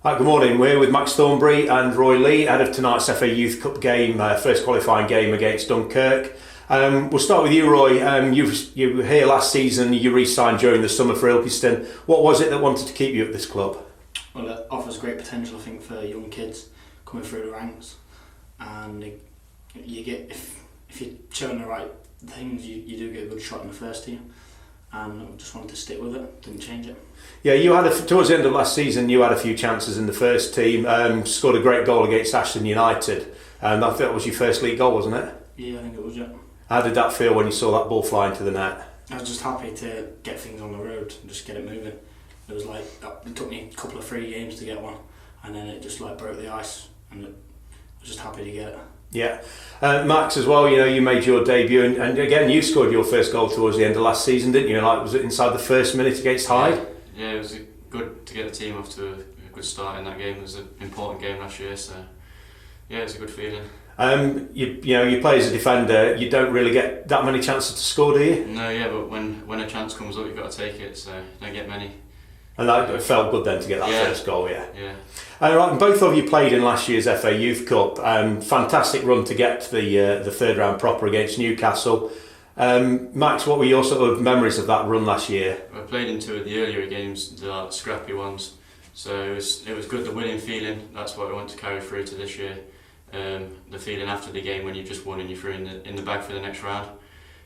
Hi, good morning. We're with Max Thornberry and Roy Lee ahead of tonight's FA Youth Cup game, first qualifying game against Dunkirk. We'll start with you, Roy. You were here last season, you re-signed during the summer for Ilkeston. What was it that wanted to keep you at this club? Well, it offers great potential, I think, for young kids coming through the ranks, and you get if you're showing the right things, you do get a good shot in the first team. And I just wanted to stick with it, didn't change it. Yeah, you had towards the end of last season, you had a few chances in the first team. Scored a great goal against Ashton United, and I think that was your first league goal, wasn't it? Yeah, I think it was. Yeah. How did that feel when you saw that ball fly into the net? I was just happy to get things on the road and just get it moving. It was like it took me a couple of free games to get one, and then it just like broke the ice, and I was just happy to get it. Yeah, Max as well. You know, you made your debut, and again, you scored your first goal towards the end of last season, didn't you? Like, was it inside the first minute against Hyde? Yeah, it was good to get the team off to a good start in that game. It was an important game last year, so yeah, it was a good feeling. You play as a defender. You don't really get that many chances to score, do you? No, yeah, but when a chance comes up, you've got to take it. So you don't get many. And that felt good then to get that first goal, yeah. Yeah. And both of you played in last year's FA Youth Cup. Fantastic run to get to the third round proper against Newcastle. Max, what were your sort of memories of that run last year? I played in two of the earlier games, the scrappy ones. So it was good, the winning feeling. That's what I want to carry through to this year. The feeling after the game when you've just won and you're through in the bag for the next round.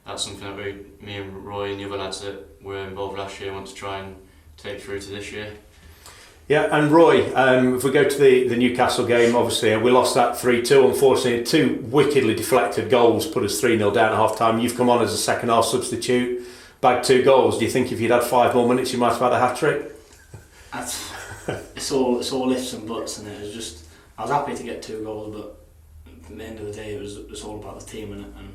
That's something that me and Roy and the other lads that were involved last year want to try and take through to this year. Yeah, and Roy, if we go to the Newcastle game, obviously we lost that 3-2. Unfortunately, two wickedly deflected goals put us 3-0 down at half time. You've come on as a second half substitute, bagged 2 goals. Do you think if you'd had 5 more minutes you might have had a hat-trick? It's all ifs and buts, and it was just, I was happy to get 2 goals, but at the end of the day it's all about the team, and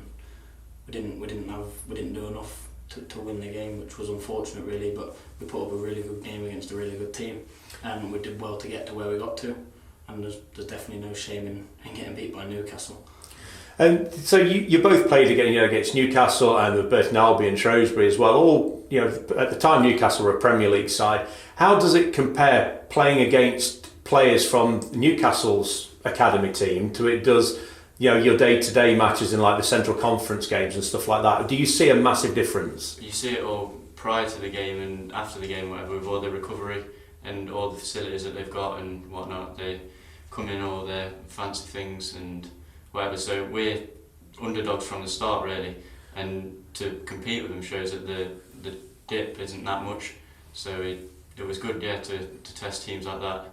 we didn't do enough to win the game, which was unfortunate really, but we put up a really good game against a really good team, and we did well to get to where we got to, and there's definitely no shame in getting beat by Newcastle. And so you both played against Newcastle and Burton Albion and Shrewsbury as well. All at the time Newcastle were a Premier League side. How does it compare playing against players from Newcastle's academy team to it does your day-to-day matches in like the Central Conference games and stuff like that? Do you see a massive difference? You see it all prior to the game and after the game, whatever, with all the recovery and all the facilities that they've got and whatnot. They come in all their fancy things and whatever. So we're underdogs from the start really, and to compete with them shows that the dip isn't that much. So it was good, to test teams like that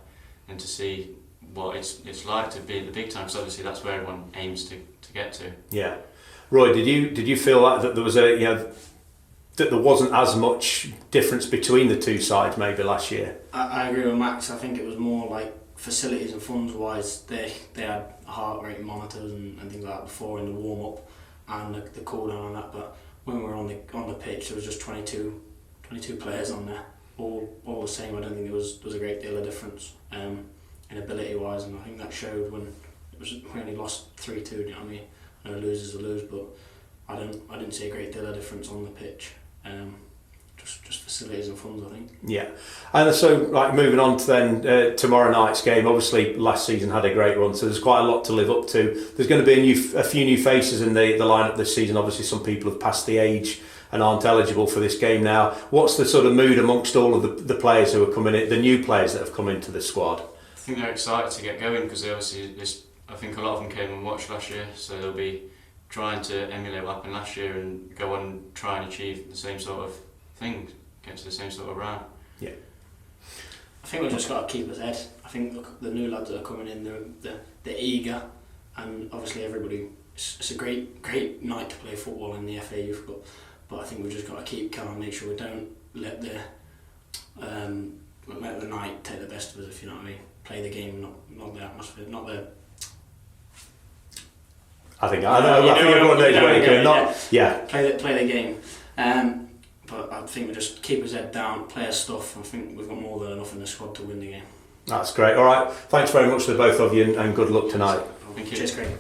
and to see what it's like to be at the big time, because obviously that's where everyone aims to get to. Yeah, Roy, did you feel that there was that there wasn't as much difference between the two sides maybe last year? I agree with Max. I think it was more like facilities and funds wise. They had heart rate monitors and things like that before in the warm up and the cool down on that. But when we were on the pitch, there was just 22 players on there, all the same. I don't think there was a great deal of difference. In ability wise, and I think that showed when we only lost 3-2. You know what I mean? I know lose is a lose, but I didn't see a great deal of difference on the pitch. Just facilities and funds, I think. Yeah, and so like moving on to then tomorrow night's game. Obviously, last season had a great run, so there's quite a lot to live up to. There's going to be a few new faces in the lineup this season. Obviously, some people have passed the age and aren't eligible for this game now. What's the sort of mood amongst all of the players who are coming in, the new players that have come into the squad? I think they're excited to get going because I think a lot of them came and watched last year, so they'll be trying to emulate what happened last year and go on and try and achieve the same sort of thing, get to the same sort of round. Yeah. I think we've just got to keep us head. I think the new lads that are coming in, they're eager, and obviously everybody. It's a great night to play football in the FA Youth Cup, but I think we've just got to keep calm and make sure we don't let the night take the best of us, if you know what I mean. Play the game, not the atmosphere, not the. I think everyone knows where you're going. Play the game. But I think we just keep his head down, play our stuff. I think we've got more than enough in the squad to win the game. That's great. All right, thanks very much to both of you, and good luck tonight. Thank you. Cheers, Craig.